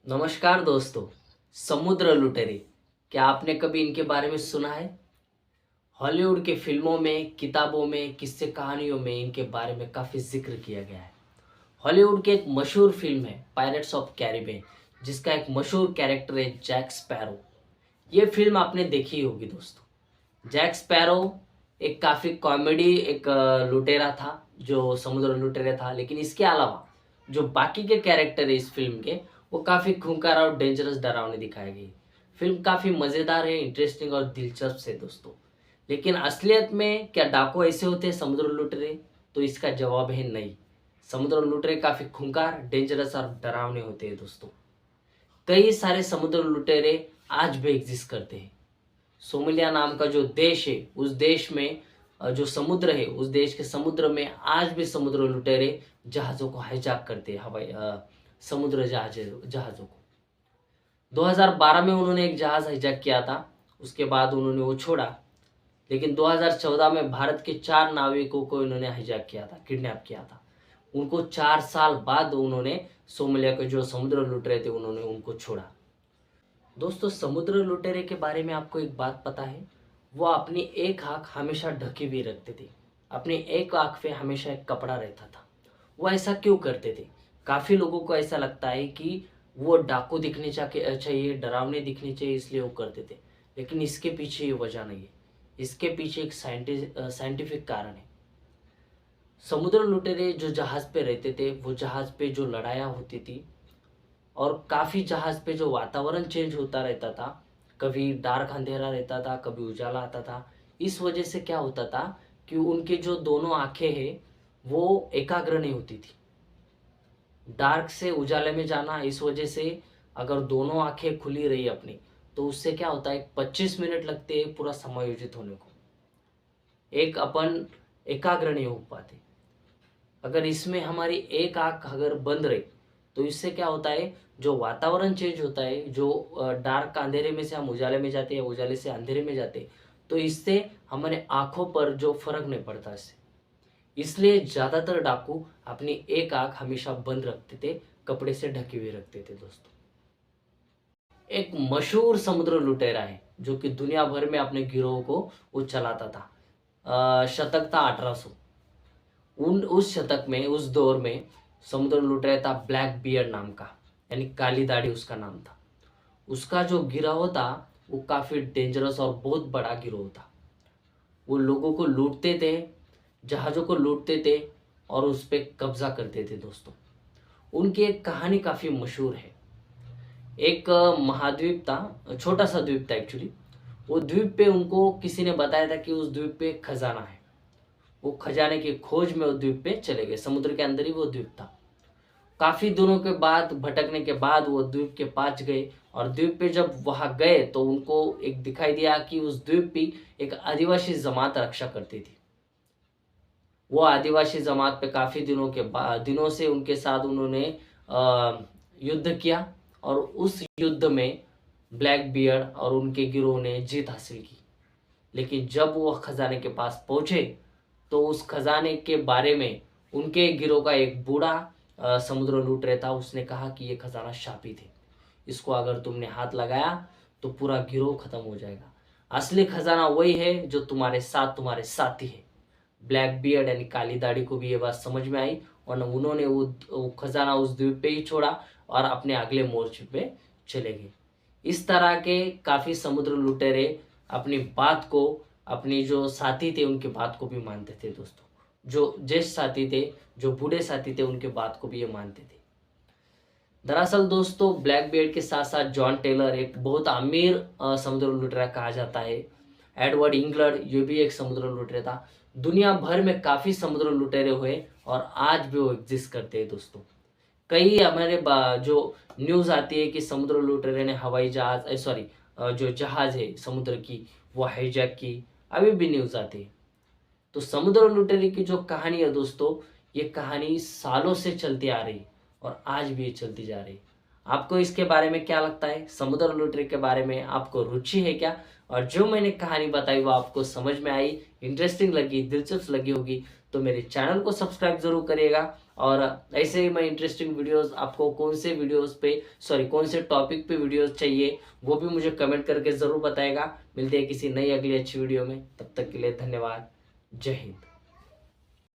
नमस्कार दोस्तों। समुद्र लुटेरे, क्या आपने कभी इनके बारे में सुना है? हॉलीवुड के फिल्मों में, किताबों में, किस्से कहानियों में इनके बारे में काफ़ी जिक्र किया गया है। हॉलीवुड की एक मशहूर फिल्म है पायरेट्स ऑफ कैरिबियन, जिसका एक मशहूर कैरेक्टर है जैक स्पैरो। ये फिल्म आपने देखी होगी दोस्तों। जैक स्पैरो एक काफ़ी कॉमेडी एक लुटेरा था, जो समुद्र लुटेरा था। लेकिन इसके अलावा जो बाकी के कैरेक्टर है इस फिल्म के, वो काफ़ी खूंखार और डेंजरस डरावने दिखाए गए। फिल्म काफ़ी मज़ेदार है, इंटरेस्टिंग और दिलचस्प है दोस्तों। लेकिन असलियत में क्या डाकू ऐसे होते हैं समुद्र लुटेरे? तो इसका जवाब है नहीं। समुद्र लुटेरे काफ़ी खूंखार, डेंजरस और डरावने होते हैं दोस्तों। कई सारे समुद्र लुटेरे आज भी एग्जिस्ट करते हैं। सोमालिया नाम का जो देश है, उस देश में जो समुद्र है, उस देश के समुद्र में आज भी समुद्र लुटेरे जहाज़ों को हाईजैक करते हैं, समुद्र जहाज़ों को। 2012 में उन्होंने एक जहाज़ हाईजैक किया था, उसके बाद उन्होंने वो छोड़ा। लेकिन 2014 में भारत के 4 नाविकों को इन्होंने हाईजैक किया था, किडनैप किया था। उनको 4 साल बाद उन्होंने सोमालिया के जो समुद्र लुटेरे थे, उन्होंने उनको छोड़ा। दोस्तों, समुद्र लुटेरे के बारे में आपको एक बात पता है? वो अपनी एक आँख हमेशा ढकी हुई रखते थे। अपनी एक आँख पे हमेशा एक कपड़ा रहता था। वो ऐसा क्यों करते थे? काफ़ी लोगों को ऐसा लगता है कि वो डाकू दिखने चाहिए, डरावने दिखने चाहिए, इसलिए वो करते थे। लेकिन इसके पीछे ये वजह नहीं है। इसके पीछे एक साइंटिफिक कारण है। समुद्र लुटेरे जो जहाज़ पे रहते थे, वो जहाज़ पे जो लड़ाइयाँ होती थी, और काफ़ी जहाज़ पे जो वातावरण चेंज होता रहता था, कभी डार्क अंधेरा रहता था, कभी उजाला आता था। इस वजह से क्या होता था कि उनके जो दोनों आंखें हैं, वो एकाग्र नहीं होती थी। डार्क से उजाले में जाना, इस वजह से अगर दोनों आंखें खुली रही अपनी, तो उससे क्या होता है, 25 मिनट लगते हैं पूरा समायोजित होने को। एक अपन एकाग्र नहीं हो पाते। अगर इसमें हमारी एक आंख अगर बंद रही, तो इससे क्या होता है, जो वातावरण चेंज होता है, जो डार्क अंधेरे में से हम उजाले में जाते हैं, उजाले से अंधेरे में जाते हैं, तो इससे हमारे आंखों पर जो फर्क नहीं पड़ता इससे। इसलिए ज़्यादातर डाकू अपनी एक आंख हमेशा बंद रखते थे, कपड़े से ढके हुए रखते थे दोस्तों। एक मशहूर समुद्र लुटेरा है जो कि दुनिया भर में अपने गिरोह को वो चलाता था। शतक था 1800। उन उस शतक में, उस दौर में समुद्र लुटेरा था ब्लैक बियर्ड नाम का, यानी काली दाढ़ी उसका नाम था। उसका जो गिरोह था, वो काफ़ी डेंजरस और बहुत बड़ा गिरोह था। वो लोगों को लूटते थे, जहाज़ों को लूटते थे और उस पर कब्जा करते थे दोस्तों। उनकी एक कहानी काफ़ी मशहूर है। एक महाद्वीप था, छोटा सा द्वीप था एक्चुअली। वो द्वीप पे उनको किसी ने बताया था कि उस द्वीप पे खजाना है। वो खजाने की खोज में उस द्वीप पे चले गए। समुद्र के अंदर ही वो द्वीप था। काफ़ी दिनों के बाद, भटकने के बाद वो द्वीप के पास गए, और द्वीप पे जब वहाँ गए तो उनको एक दिखाई दिया कि उस द्वीप पे एक आदिवासी जमात रक्षा करती थी। वो आदिवासी जमात पे काफ़ी दिनों से उनके साथ उन्होंने युद्ध किया, और उस युद्ध में ब्लैक बियर्ड और उनके गिरोह ने जीत हासिल की। लेकिन जब वो खजाने के पास पहुंचे, तो उस खजाने के बारे में उनके गिरोह का एक बूढ़ा समुद्र लूट रहा था, उसने कहा कि ये खजाना शापित है, इसको अगर तुमने हाथ लगाया तो पूरा गिरोह खत्म हो जाएगा। असली खजाना वही है जो तुम्हारे साथ तुम्हारे साथी है। ब्लैक बियर्ड यानी काली दाढ़ी को भी ये बात समझ में आई, और उन्होंने वो खजाना उस द्वीप पे ही छोड़ा और अपने अगले मोर्चे पे चले गए। इस तरह के काफ़ी समुद्र लुटेरे अपनी बात को, अपनी जो साथी थे उनकी बात को भी मानते थे दोस्तों। जो ज्येष्ठ साथी थे, जो बूढ़े साथी थे, उनके बात को भी ये मानते थे। दरअसल दोस्तों, ब्लैक बियर्ड के साथ साथ जॉन टेलर एक बहुत अमीर समुद्र लुटेरा कहा जाता है। एडवर्ड इंग्लैंड, ये भी एक समुद्र लुटेरा था। दुनिया भर में काफ़ी समुद्र लुटेरे हुए, और आज भी वो एग्जिस्ट करते हैं दोस्तों। कई हमारे जो न्यूज़ आती है कि समुद्र लुटेरे ने हवाई जहाज, सॉरी, जो जहाज है समुद्र की, वो हाईजैक की, अभी भी न्यूज़ आती है। तो समुद्र लुटेरे की जो कहानी है दोस्तों, ये कहानी सालों से चलती आ रही है, और आज भी ये चलती जा रही है। आपको इसके बारे में क्या लगता है? समुद्र लुटेरे के बारे में आपको रुचि है क्या? और जो मैंने कहानी बताई वो आपको समझ में आई, इंटरेस्टिंग लगी, दिलचस्प लगी होगी, तो मेरे चैनल को सब्सक्राइब जरूर करिएगा और ऐसे ही मैं इंटरेस्टिंग वीडियोस आपको कौन से टॉपिक पे वीडियोस चाहिए वो भी मुझे कमेंट करके ज़रूर बताएगा। मिलते हैं किसी नई अगली अच्छी वीडियो में, तब तक के लिए धन्यवाद। जय हिंद।